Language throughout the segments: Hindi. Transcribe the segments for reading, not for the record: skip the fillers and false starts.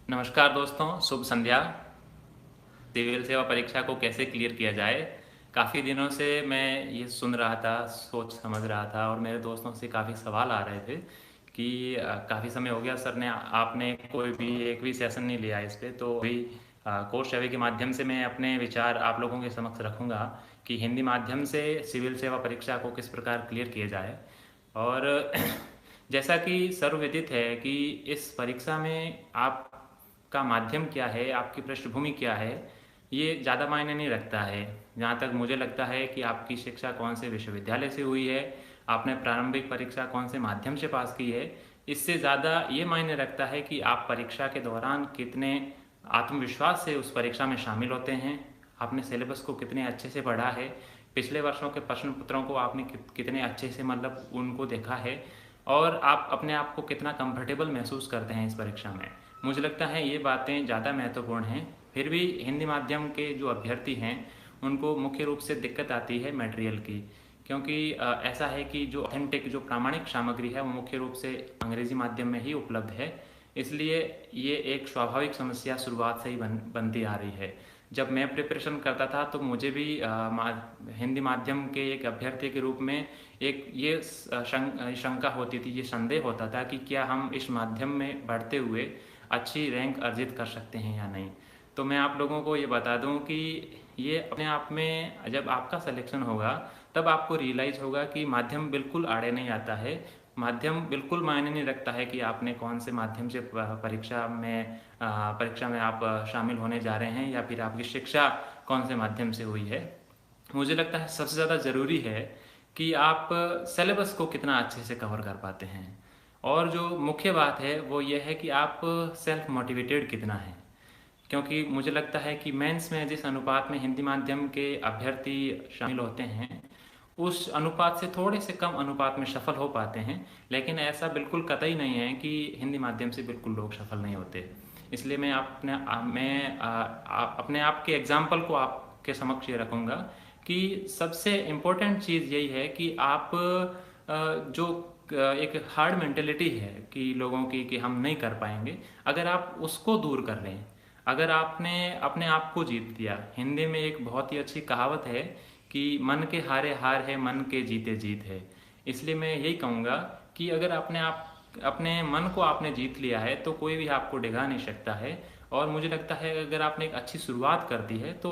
नमस्कार दोस्तों, शुभ संध्या। सिविल सेवा परीक्षा को कैसे क्लियर किया जाए? काफ़ी दिनों से मैं ये सुन रहा था, सोच समझ रहा था और मेरे दोस्तों से काफ़ी सवाल आ रहे थे कि काफ़ी समय हो गया सर ने आपने कोई भी एक भी सेशन नहीं लिया इस पे, तो अभी कोर्स सर्वे के माध्यम से मैं अपने विचार आप लोगों के समक्ष रखूँगा कि हिंदी माध्यम से सिविल सेवा परीक्षा को किस प्रकार क्लियर किया जाए। और जैसा कि सर्वविदित है कि इस परीक्षा में आपका माध्यम क्या है, आपकी पृष्ठभूमि क्या है, ये ज़्यादा मायने नहीं रखता है। जहाँ तक मुझे लगता है कि आपकी शिक्षा कौन से विश्वविद्यालय से हुई है, आपने प्रारंभिक परीक्षा कौन से माध्यम से पास की है, इससे ज़्यादा ये मायने रखता है कि आप परीक्षा के दौरान कितने आत्मविश्वास से उस परीक्षा में शामिल होते हैं, आपने सिलेबस को कितने अच्छे से पढ़ा है, पिछले वर्षों के प्रश्न पत्रों को आपने कितने अच्छे से मतलब उनको देखा है और आप अपने आप को कितना कंफर्टेबल महसूस करते हैं इस परीक्षा में। मुझे लगता है ये बातें ज़्यादा महत्वपूर्ण हैं। फिर भी हिंदी माध्यम के जो अभ्यर्थी हैं उनको मुख्य रूप से दिक्कत आती है मटेरियल की, क्योंकि ऐसा है कि जो ऑथेंटिक जो प्रामाणिक सामग्री है वो मुख्य रूप से अंग्रेजी माध्यम में ही उपलब्ध है। इसलिए ये एक स्वाभाविक समस्या शुरुआत से ही बनती आ रही है। जब मैं प्रिपरेशन करता था तो मुझे भी हिंदी माध्यम के एक अभ्यर्थी के रूप में एक ये शंका होती थी, ये संदेह होता था कि क्या हम इस माध्यम में बढ़ते हुए अच्छी रैंक अर्जित कर सकते हैं या नहीं। तो मैं आप लोगों को ये बता दूं कि ये अपने आप में जब आपका सिलेक्शन होगा तब आपको रियलाइज़ होगा कि माध्यम बिल्कुल आड़े नहीं आता है। माध्यम बिल्कुल मायने नहीं रखता है कि आपने कौन से माध्यम से परीक्षा में आप शामिल होने जा रहे हैं या फिर आपकी शिक्षा कौन से माध्यम से हुई है। मुझे लगता है सबसे ज़्यादा ज़रूरी है कि आप सिलेबस को कितना अच्छे से कवर कर पाते हैं और जो मुख्य बात है वो ये है कि आप सेल्फ मोटिवेटेड कितना हैं, क्योंकि मुझे लगता है कि मेंस में जिस अनुपात में हिंदी माध्यम के अभ्यर्थी शामिल होते हैं उस अनुपात से थोड़े से कम अनुपात में सफल हो पाते हैं, लेकिन ऐसा बिल्कुल कतई नहीं है कि हिंदी माध्यम से बिल्कुल लोग सफल नहीं होते। इसलिए मैं अपने आप के एग्जाम्पल को आपके समक्ष ये रखूँगा कि सबसे इम्पोर्टेंट चीज़ यही है कि आप जो एक हार्ड मेंटेलिटी है कि लोगों की कि हम नहीं कर पाएंगे, अगर आप उसको दूर कर लें, अगर आपने अपने आप को जीत लिया। हिंदी में एक बहुत ही अच्छी कहावत है कि मन के हारे हार है, मन के जीते जीत है। इसलिए मैं यही कहूँगा कि अगर अपने मन को आपने जीत लिया है तो कोई भी आपको डिगा नहीं सकता है। और मुझे लगता है अगर आपने एक अच्छी शुरुआत कर दी है तो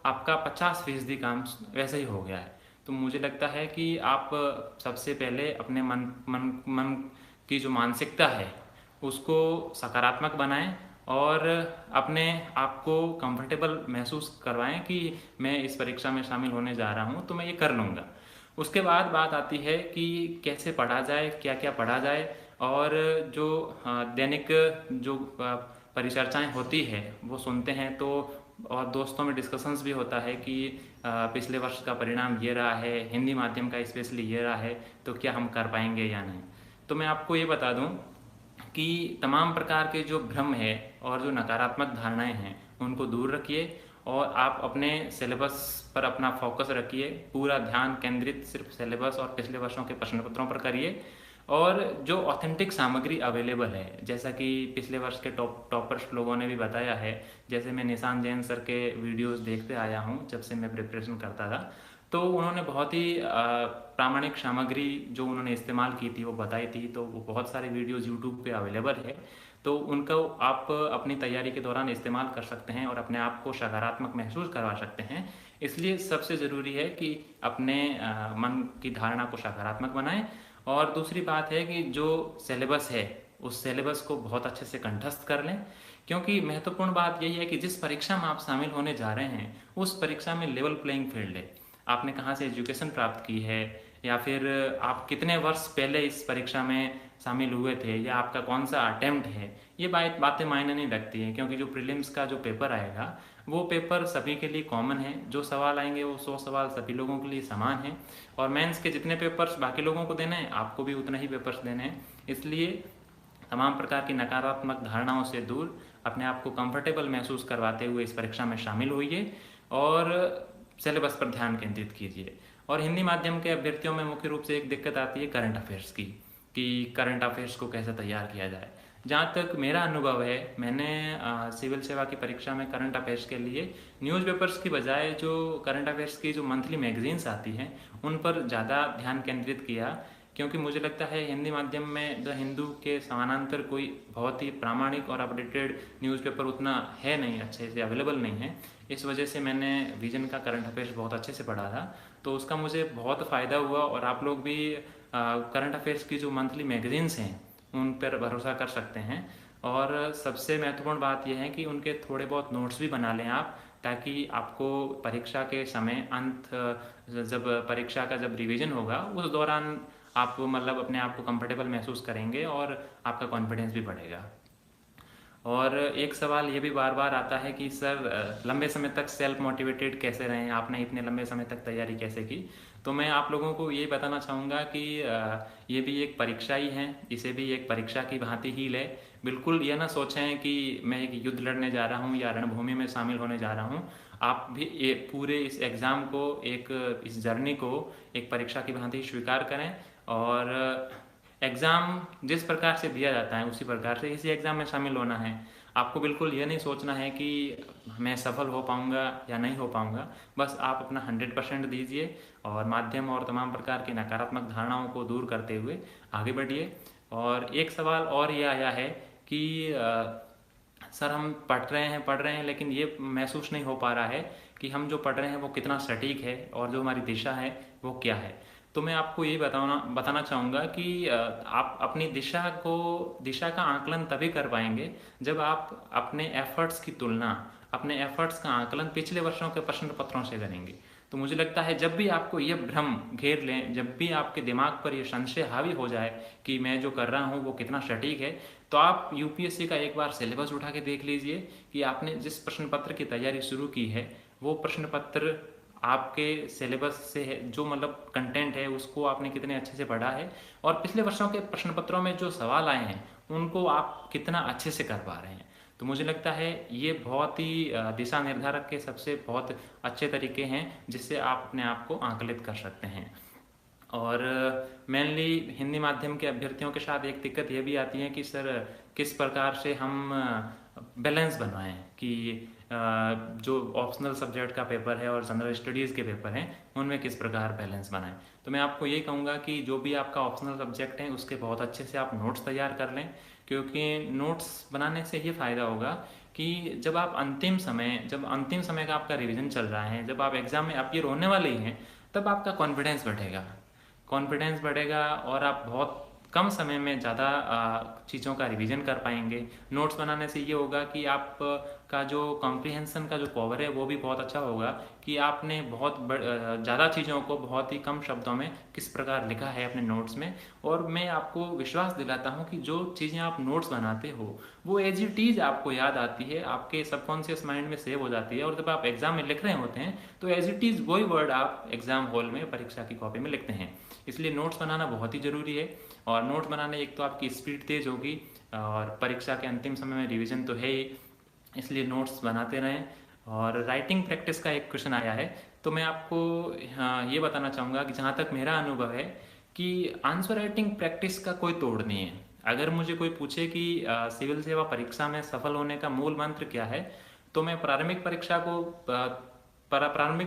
आपका 50% काम वैसे ही हो गया है। तो मुझे लगता है कि आप सबसे पहले अपने मन मन मन की जो मानसिकता है उसको सकारात्मक बनाएं और अपने आप को कंफर्टेबल महसूस करवाएं कि मैं इस परीक्षा में शामिल होने जा रहा हूं तो मैं ये कर लूँगा। उसके बाद बात आती है कि कैसे पढ़ा जाए, क्या क्या पढ़ा जाए। और जो दैनिक जो परिचर्चाएं होती है वो सुनते हैं तो और दोस्तों में डिस्कशंस भी होता है कि पिछले वर्ष का परिणाम ये रहा है, हिंदी माध्यम का स्पेशली ये रहा है, तो क्या हम कर पाएंगे या नहीं। तो मैं आपको ये बता दूं कि तमाम प्रकार के जो भ्रम है और जो नकारात्मक धारणाएं हैं उनको दूर रखिए और आप अपने सिलेबस पर अपना फोकस रखिए। पूरा ध्यान केंद्रित सिर्फ सिलेबस और पिछले वर्षों के प्रश्न पत्रों पर करिए। और जो ऑथेंटिक सामग्री अवेलेबल है, जैसा कि पिछले वर्ष के टॉपर्स लोगों ने भी बताया है, जैसे मैं निशान जैन सर के वीडियोस देखते आया हूँ जब से मैं प्रिपरेशन करता था, तो उन्होंने बहुत ही प्रामाणिक सामग्री जो उन्होंने इस्तेमाल की थी वो बताई थी। तो वो बहुत सारे वीडियोस यूट्यूब पे अवेलेबल है, तो उनको आप अपनी तैयारी के दौरान इस्तेमाल कर सकते हैं और अपने आप को सकारात्मक महसूस करवा सकते हैं। इसलिए सबसे ज़रूरी है कि अपने मन की धारणा को सकारात्मक बनाएं। और दूसरी बात है कि जो सिलेबस है उस सिलेबस को बहुत अच्छे से कंठस्थ कर लें, क्योंकि महत्वपूर्ण बात यही है कि जिस परीक्षा में आप शामिल होने जा रहे हैं उस परीक्षा में लेवल प्लेइंग फील्ड है। आपने कहाँ से एजुकेशन प्राप्त की है या फिर आप कितने वर्ष पहले इस परीक्षा में शामिल हुए थे या आपका कौन सा अटेम्प्ट है, ये बातें मायने नहीं रखती हैं। क्योंकि जो प्रीलिम्स का जो पेपर आएगा वो पेपर सभी के लिए कॉमन है। जो सवाल आएंगे वो 100 सवाल सभी लोगों के लिए समान है और मेंस के जितने पेपर्स बाकी लोगों को देने हैं आपको भी उतना ही पेपर्स देने हैं। इसलिए तमाम प्रकार की नकारात्मक धारणाओं से दूर अपने आप को कंफर्टेबल महसूस करवाते हुए इस परीक्षा में शामिल होइए और सिलेबस पर ध्यान केंद्रित कीजिए। और हिंदी माध्यम के अभ्यर्थियों में मुख्य रूप से एक दिक्कत आती है करंट अफेयर्स की, कि करंट अफेयर्स को कैसे तैयार किया जाए। जहाँ तक मेरा अनुभव है, मैंने सिविल सेवा की परीक्षा में करंट अफेयर्स के लिए न्यूज़पेपर्स की बजाय जो करंट अफेयर्स की जो मंथली मैगजीन्स आती हैं उन पर ज़्यादा ध्यान केंद्रित किया, क्योंकि मुझे लगता है हिंदी माध्यम में द हिंदू के समानांतर कोई बहुत ही प्रामाणिक और अपडेटेड न्यूज़पेपर उतना है नहीं, अच्छे से अवेलेबल नहीं है। इस वजह से मैंने विजन का करंट अफेयर्स बहुत अच्छे से पढ़ा था, तो उसका मुझे बहुत फ़ायदा हुआ। और आप लोग भी करंट अफेयर्स की जो मंथली मैगजीन्स हैं उन पर भरोसा कर सकते हैं। और सबसे महत्वपूर्ण बात यह है कि उनके थोड़े बहुत नोट्स भी बना लें आप, ताकि आपको परीक्षा के समय जब परीक्षा का जब रिवीजन होगा उस दौरान आप मतलब अपने आप को कंफर्टेबल महसूस करेंगे और आपका कॉन्फिडेंस भी बढ़ेगा। और एक सवाल ये भी बार बार आता है कि सर लंबे समय तक सेल्फ मोटिवेटेड कैसे रहें, आपने इतने लंबे समय तक तैयारी कैसे की। तो मैं आप लोगों को ये बताना चाहूँगा कि ये भी एक परीक्षा ही है, इसे भी एक परीक्षा की भांति ही लें। बिल्कुल ये ना सोचें कि मैं एक युद्ध लड़ने जा रहा हूँ या रणभूमि में शामिल होने जा रहा हूँ। आप भी ये पूरे इस एग्ज़ाम को, इस जर्नी को एक परीक्षा की भांति स्वीकार करें। और एग्ज़ाम जिस प्रकार से दिया जाता है उसी प्रकार से इसी एग्ज़ाम में शामिल होना है। आपको बिल्कुल ये नहीं सोचना है कि मैं सफल हो पाऊँगा या नहीं हो पाऊँगा। बस आप अपना 100% दीजिए और माध्यम और तमाम प्रकार की नकारात्मक धारणाओं को दूर करते हुए आगे बढ़िए। और एक सवाल और ये आया है कि सर हम पढ़ रहे हैं लेकिन ये महसूस नहीं हो पा रहा है कि हम जो पढ़ रहे हैं वो कितना सटीक है और जो हमारी दिशा है वो क्या है। तो मैं आपको ये बताना चाहूँगा कि आप अपनी दिशा का आकलन तभी कर पाएंगे जब आप अपने एफर्ट्स की तुलना, अपने एफर्ट्स का आकलन पिछले वर्षों के प्रश्न पत्रों से करेंगे। तो मुझे लगता है जब भी आपको ये भ्रम घेर लें, जब भी आपके दिमाग पर ये संशय हावी हो जाए कि मैं जो कर रहा हूँ वो कितना सटीक है, तो आप यूपीएससी का एक बार सिलेबस उठा के देख लीजिए कि आपने जिस प्रश्न पत्र की तैयारी शुरू की है वो प्रश्न पत्र आपके सिलेबस से है, जो मतलब कंटेंट है उसको आपने कितने अच्छे से पढ़ा है और पिछले वर्षों के प्रश्न पत्रों में जो सवाल आए हैं उनको आप कितना अच्छे से कर पा रहे हैं। तो मुझे लगता है ये बहुत ही दिशा निर्धारक के सबसे बहुत अच्छे तरीके हैं जिससे आप अपने आप को आंकलित कर सकते हैं। और मेनली हिंदी माध्यम के अभ्यर्थियों के साथ एक दिक्कत ये भी आती है कि सर किस प्रकार से हम बैलेंस बनवाएं कि जो ऑप्शनल सब्जेक्ट का पेपर है और जनरल स्टडीज़ के पेपर हैं उनमें किस प्रकार बैलेंस बनाएं। तो मैं आपको ये कहूँगा कि जो भी आपका ऑप्शनल सब्जेक्ट है उसके बहुत अच्छे से आप नोट्स तैयार कर लें, क्योंकि नोट्स बनाने से ये फ़ायदा होगा कि जब अंतिम समय का आपका रिवीजन चल रहा है, जब आप एग्ज़ाम में अपीयर होने वाले ही हैं, तब आपका कॉन्फिडेंस बढ़ेगा और आप बहुत कम समय में ज़्यादा चीज़ों का रिवीजन कर पाएंगे। नोट्स बनाने से ये होगा कि आप का जो कॉम्प्रिहेंशन का जो पावर है वो भी बहुत अच्छा होगा कि आपने बहुत ज़्यादा चीज़ों को बहुत ही कम शब्दों में किस प्रकार लिखा है अपने नोट्स में। और मैं आपको विश्वास दिलाता हूँ कि जो चीज़ें आप नोट्स बनाते हो वो एज इट इज़ आपको याद आती है, आपके सबकॉन्शियस माइंड में सेव हो जाती है। और जब आप एग्जाम में लिख रहे होते हैं तो एज इट इज़ वही वर्ड आप एग्जाम हॉल में परीक्षा की कॉपी में लिखते हैं। इसलिए नोट्स बनाना बहुत ही ज़रूरी है। और नोट्स बनाने एक तो आपकी स्पीड तेज़ होगी और परीक्षा के अंतिम समय में रिवीजन तो है ही, इसलिए नोट्स बनाते रहें। और राइटिंग प्रैक्टिस का एक क्वेश्चन आया है, तो मैं आपको ये बताना चाहूँगा कि जहाँ तक मेरा अनुभव है कि आंसर राइटिंग प्रैक्टिस का कोई तोड़ नहीं है। अगर मुझे कोई पूछे कि सिविल सेवा परीक्षा में सफल होने का मूल मंत्र क्या है, तो मैं प्रारंभिक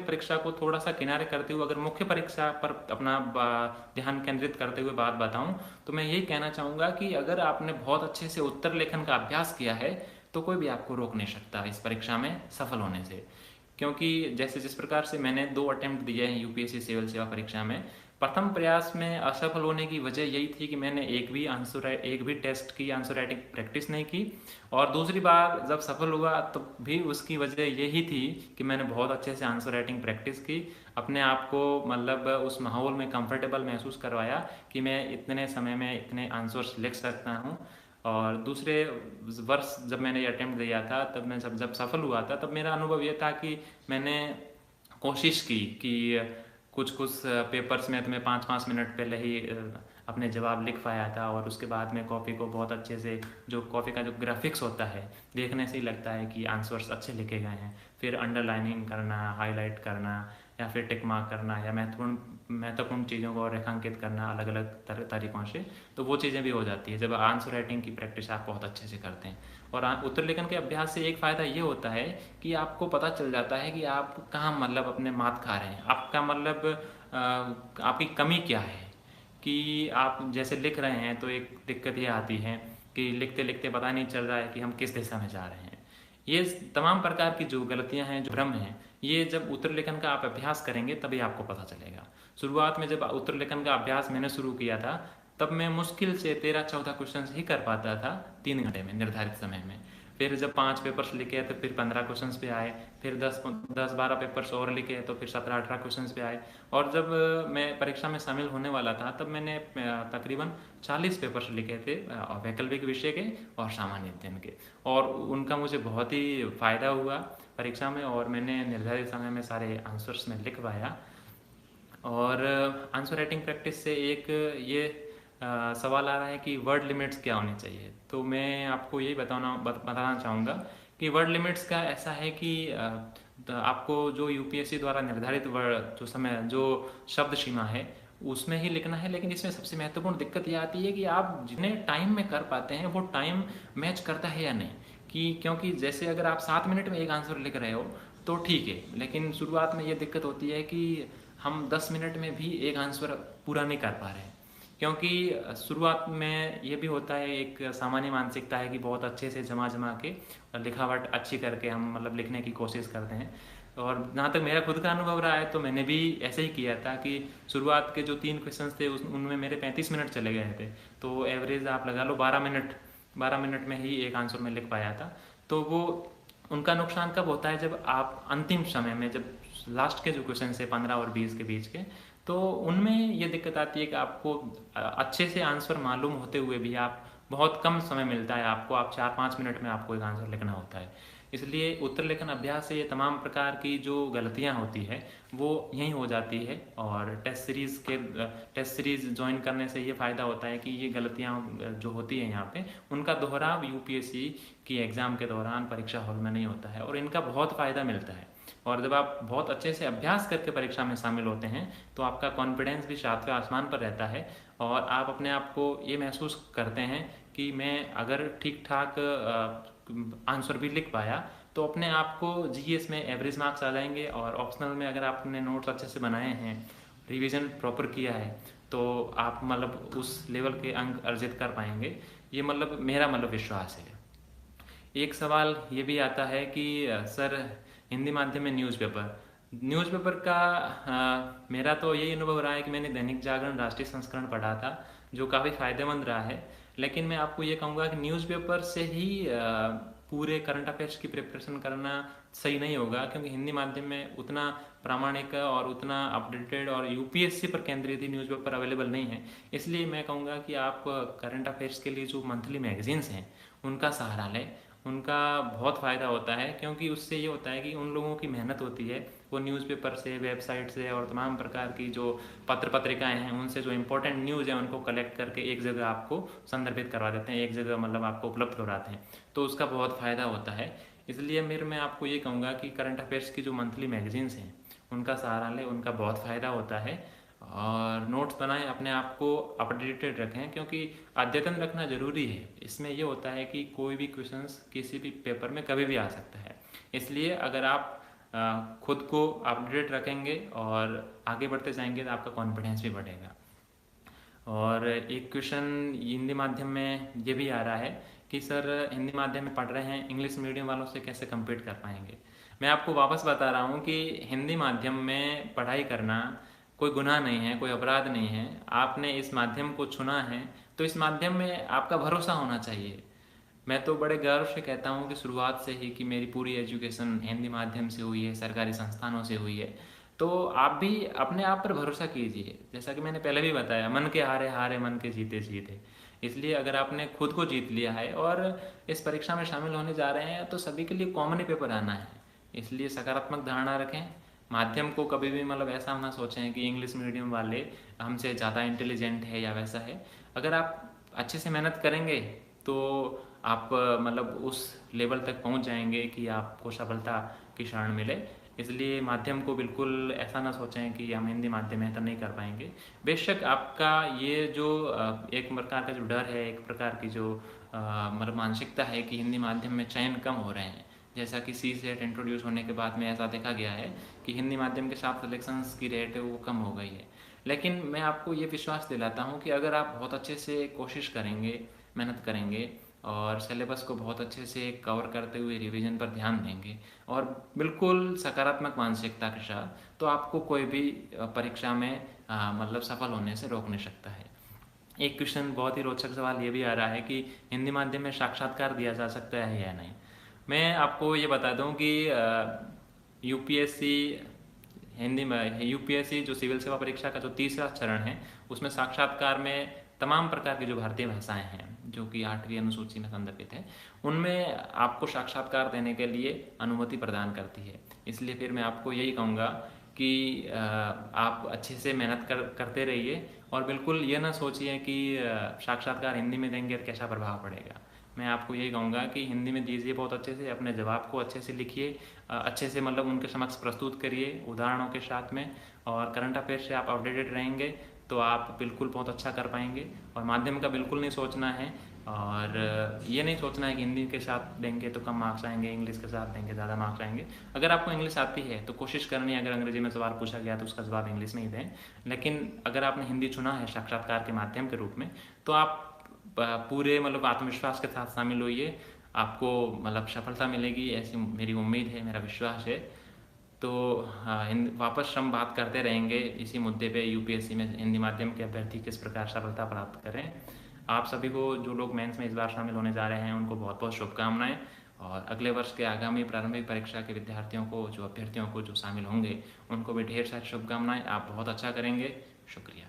परीक्षा को थोड़ा सा किनारे करते हुए अगर मुख्य परीक्षा पर अपना ध्यान केंद्रित करते हुए बात बताऊं, तो मैं यही कहना चाहूँगा कि अगर आपने बहुत अच्छे से उत्तर लेखन का अभ्यास किया है तो कोई भी आपको रोक नहीं सकता इस परीक्षा में सफल होने से। क्योंकि जैसे जिस प्रकार से मैंने 2 अटेम्प्ट दिए हैं यूपीएससी सिविल सेवा परीक्षा में, प्रथम प्रयास में असफल होने की वजह यही थी कि मैंने एक भी टेस्ट की आंसर राइटिंग प्रैक्टिस नहीं की। और दूसरी बार जब सफल हुआ तो भी उसकी वजह यही थी कि मैंने बहुत अच्छे से आंसर राइटिंग प्रैक्टिस की, अपने आप को मतलब उस माहौल में कंफर्टेबल महसूस करवाया कि मैं इतने समय में इतने आंसर्स लिख सकता हूँ। और दूसरे वर्ष जब मैंने ये अटेम्प्ट दिया था, तब मैं जब सफल हुआ था, तब मेरा अनुभव ये था कि मैंने कोशिश की कि कुछ पेपर्स में तो मैं 5-5 मिनट पहले ही अपने जवाब लिख पाया था। और उसके बाद में कॉपी को बहुत अच्छे से, जो कॉपी का जो ग्राफिक्स होता है देखने से ही लगता है कि आंसर्स अच्छे लिखे गए हैं। फिर अंडरलाइनिंग करना, हाईलाइट करना, या फिर टिक मार्क करना या महत्वपूर्ण महत्वपूर्ण चीज़ों को रेखांकित करना अलग अलग तरीक़ों से, तो वो चीज़ें भी हो जाती है जब आंसर राइटिंग की प्रैक्टिस आप बहुत अच्छे से करते हैं। और उत्तर लेखन के अभ्यास से एक फ़ायदा ये होता है कि आपको पता चल जाता है कि आप कहाँ मतलब अपने मात खा रहे हैं, आपका मतलब आपकी कमी क्या है। कि आप जैसे लिख रहे हैं तो एक दिक्कत ये आती है कि लिखते लिखते पता नहीं चल रहा है कि हम किस दिशा में जा रहे हैं। ये तमाम प्रकार की जो गलतियां हैं, जो भ्रम हैं, ये जब उत्तर लेखन का आप अभ्यास करेंगे तभी आपको पता चलेगा। शुरुआत में जब उत्तर लेखन का अभ्यास मैंने शुरू किया था तब मैं मुश्किल से 13-14 क्वेश्चन ही कर पाता था 3 घंटे में, निर्धारित समय में। फिर जब 5 पेपर्स लिखे तो फिर 15 क्वेश्चंस पे आए, फिर 10-12 पेपर्स और लिखे तो फिर 17-18 क्वेश्चंस पे आए। और जब मैं परीक्षा में शामिल होने वाला था तब मैंने तकरीबन 40 पेपर्स लिखे थे वैकल्पिक विषय के और सामान्य अध्ययन के, और उनका मुझे बहुत ही फ़ायदा हुआ परीक्षा में और मैंने निर्धारित समय में सारे आंसर्स में लिख पाया। और आंसर राइटिंग प्रैक्टिस से एक ये सवाल आ रहा है कि वर्ड लिमिट्स क्या होनी चाहिए। तो मैं आपको यही बताना चाहूँगा कि वर्ड लिमिट्स का ऐसा है कि तो आपको जो यूपीएससी द्वारा निर्धारित वर्ड जो शब्द सीमा है उसमें ही लिखना है। लेकिन इसमें सबसे महत्वपूर्ण दिक्कत ये आती है कि आप जितने टाइम में कर पाते हैं वो टाइम मैच करता है या नहीं। कि क्योंकि जैसे अगर आप 7 मिनट में एक आंसर लिख रहे हो तो ठीक है, लेकिन शुरुआत में ये दिक्कत होती है कि हम 10 मिनट में भी एक आंसर पूरा नहीं कर पा रहे हैं। क्योंकि शुरुआत में ये भी होता है, एक सामान्य मानसिकता है कि बहुत अच्छे से जमा के लिखावट अच्छी करके हम मतलब लिखने की कोशिश करते हैं। और जहाँ तक मेरा खुद का अनुभव रहा है तो मैंने भी ऐसे ही किया था कि शुरुआत के जो 3 क्वेश्चंस थे उनमें मेरे 35 मिनट चले गए थे। तो एवरेज आप लगा लो 12 मिनट में ही एक आंसर में लिख पाया था। तो वो उनका नुकसान कब होता है जब आप अंतिम समय में, जब लास्ट के जो क्वेश्चन है 15 और 20 के बीच के, तो उनमें ये दिक्कत आती है कि आपको अच्छे से आंसर मालूम होते हुए भी आप बहुत कम समय मिलता है आपको, आप 4-5 मिनट में आपको एक आंसर लिखना होता है। इसलिए उत्तर लेखन अभ्यास से ये तमाम प्रकार की जो गलतियां होती है वो यहीं हो जाती है। और टेस्ट सीरीज़ ज्वाइन करने से ये फ़ायदा होता है कि ये गलतियां जो होती है यहाँ पे उनका दोहराव यूपीएससी की एग्ज़ाम के दौरान परीक्षा हॉल में नहीं होता है और इनका बहुत फ़ायदा मिलता है। और जब आप बहुत अच्छे से अभ्यास करके परीक्षा में शामिल होते हैं तो आपका कॉन्फिडेंस भी सातवें आसमान पर रहता है और आप अपने आप को ये महसूस करते हैं कि मैं अगर ठीक ठाक आंसर भी लिख पाया तो अपने आप को जीएस में एवरेज मार्क्स आ जाएंगे। और ऑप्शनल में अगर आपने नोट्स अच्छे से बनाए हैं, रिवीजन प्रॉपर किया है, तो आप मतलब उस लेवल के अंक अर्जित कर पाएंगे। ये मतलब मेरा विश्वास है। एक सवाल ये भी आता है कि सर हिंदी माध्यम में न्यूज़पेपर का मेरा तो यही अनुभव रहा है कि मैंने दैनिक जागरण राष्ट्रीय संस्करण पढ़ा था जो काफ़ी फ़ायदेमंद रहा है। लेकिन मैं आपको ये कहूँगा कि न्यूज़पेपर से ही पूरे करंट अफेयर्स की प्रिपरेशन करना सही नहीं होगा, क्योंकि हिंदी माध्यम में उतना प्रामाणिक और उतना अपडेटेड और यूपीएससी पर केंद्रित ही न्यूज़पेपर अवेलेबल नहीं है। इसलिए मैं कहूँगा कि आप करंट अफेयर्स के लिए जो मंथली मैगजीन्स हैं उनका सहारा लें, उनका बहुत फ़ायदा होता है। क्योंकि उससे ये होता है कि उन लोगों की मेहनत होती है, वो न्यूज़पेपर से, वेबसाइट से और तमाम प्रकार की जो पत्रिकाएं हैं उनसे जो इम्पोर्टेंट न्यूज़ है उनको कलेक्ट करके एक जगह आपको संदर्भित करवा देते हैं, एक जगह मतलब आपको उपलब्ध करवाते हैं, तो उसका बहुत फ़ायदा होता है। इसलिए मैं आपको ये कहूँगा कि करंट अफेयर्स की जो मंथली मैगजीन्स हैं उनका सहारा लें, उनका बहुत फ़ायदा होता है। और नोट्स बनाएं, अपने आप को अपडेटेड रखें, क्योंकि अद्यतन रखना ज़रूरी है। इसमें ये होता है कि कोई भी क्वेश्चंस किसी भी पेपर में कभी भी आ सकता है। इसलिए अगर आप खुद को अपडेट रखेंगे और आगे बढ़ते जाएंगे तो आपका कॉन्फिडेंस भी बढ़ेगा। और एक क्वेश्चन हिंदी माध्यम में ये भी आ रहा है कि सर हिंदी माध्यम में पढ़ रहे हैं, इंग्लिश मीडियम वालों से कैसे कम्पीट कर पाएंगे। मैं आपको वापस बता रहा हूँ कि हिंदी माध्यम में पढ़ाई करना कोई गुनाह नहीं है, कोई अपराध नहीं है। आपने इस माध्यम को चुना है तो इस माध्यम में आपका भरोसा होना चाहिए। मैं तो बड़े गर्व से कहता हूँ कि शुरुआत से ही कि मेरी पूरी एजुकेशन हिंदी माध्यम से हुई है, सरकारी संस्थानों से हुई है। तो आप भी अपने आप पर भरोसा कीजिए। जैसा कि मैंने पहले भी बताया, मन के हारे हारे मन के जीते जीते। इसलिए अगर आपने खुद को जीत लिया है और इस परीक्षा में शामिल होने जा रहे हैं तो सभी के लिए कॉमन ही पेपर आना है। इसलिए सकारात्मक धारणा रखें। माध्यम को कभी भी ऐसा ना सोचें कि इंग्लिश मीडियम वाले हमसे ज़्यादा इंटेलिजेंट है या वैसा है। अगर आप अच्छे से मेहनत करेंगे तो आप उस लेवल तक पहुंच जाएंगे कि आपको सफलता की शरण मिले। इसलिए माध्यम को बिल्कुल ऐसा ना सोचें कि हम हिंदी माध्यम है तो नहीं कर पाएंगे। बेशक आपका ये जो एक प्रकार का जो डर है, एक प्रकार की जो मतलब मानसिकता है कि हिंदी माध्यम में चयन कम हो रहे हैं, जैसा कि सी सेट इंट्रोड्यूस होने के बाद में ऐसा देखा गया है कि हिंदी माध्यम के साथ सिलेक्शंस की रेट है वो कम हो गई है। लेकिन मैं आपको ये विश्वास दिलाता हूँ कि अगर आप बहुत अच्छे से कोशिश करेंगे, मेहनत करेंगे और सिलेबस को बहुत अच्छे से कवर करते हुए रिवीजन पर ध्यान देंगे और बिल्कुल सकारात्मक मानसिकता के साथ, तो आपको कोई भी परीक्षा में मतलब सफल होने से रोक नहीं सकता है। एक क्वेश्चन, बहुत ही रोचक सवाल ये भी आ रहा है कि हिंदी माध्यम में साक्षात्कार दिया जा सकता है या नहीं। मैं आपको ये बता दूं कि यूपीएससी हिंदी में, यूपीएससी जो सिविल सेवा परीक्षा का जो तीसरा चरण है, उसमें साक्षात्कार में तमाम प्रकार की जो भारतीय भाषाएं हैं जो कि 8वीं अनुसूची में संदर्भित है, उनमें आपको साक्षात्कार देने के लिए अनुमति प्रदान करती है। इसलिए फिर मैं आपको यही कहूँगा कि आप अच्छे से मेहनत करते रहिए और बिल्कुल ये ना सोचिए कि साक्षात्कार हिंदी में देंगे तो कैसा प्रभाव पड़ेगा। मैं आपको यही कहूँगा कि हिंदी में दीजिए बहुत अच्छे से, अपने जवाब को अच्छे से लिखिए, अच्छे से मतलब उनके समक्ष प्रस्तुत करिए उदाहरणों के साथ में, और करंट अफेयर से आप अपडेटेड रहेंगे तो आप बिल्कुल बहुत अच्छा कर पाएंगे। और माध्यम का बिल्कुल नहीं सोचना है, और ये नहीं सोचना है कि हिंदी के साथ देंगे तो कम मार्क्स आएंगे, इंग्लिश के साथ देंगे ज़्यादा मार्क्स आएंगे। अगर आपको इंग्लिश आती है तो कोशिश करनी है, अगर अंग्रेजी में सवाल पूछा गया तो उसका जवाब इंग्लिश में ही दें। लेकिन अगर आपने हिंदी चुना है साक्षात्कार के माध्यम के रूप में, तो आप पूरे मतलब आत्मविश्वास के साथ शामिल होइए, आपको मतलब सफलता मिलेगी, ऐसी मेरी उम्मीद है, मेरा विश्वास है। तो वापस हम बात करते रहेंगे इसी मुद्दे पे, यूपीएससी में हिंदी माध्यम के अभ्यर्थी किस प्रकार सफलता प्राप्त करें। आप सभी को, जो लोग मेंस में इस बार शामिल होने जा रहे हैं, उनको बहुत बहुत शुभकामनाएं। और अगले वर्ष के आगामी प्रारंभिक परीक्षा के विद्यार्थियों को, जो अभ्यर्थियों को जो शामिल होंगे, उनको भी ढेर सारी शुभकामनाएं। आप बहुत अच्छा करेंगे। शुक्रिया।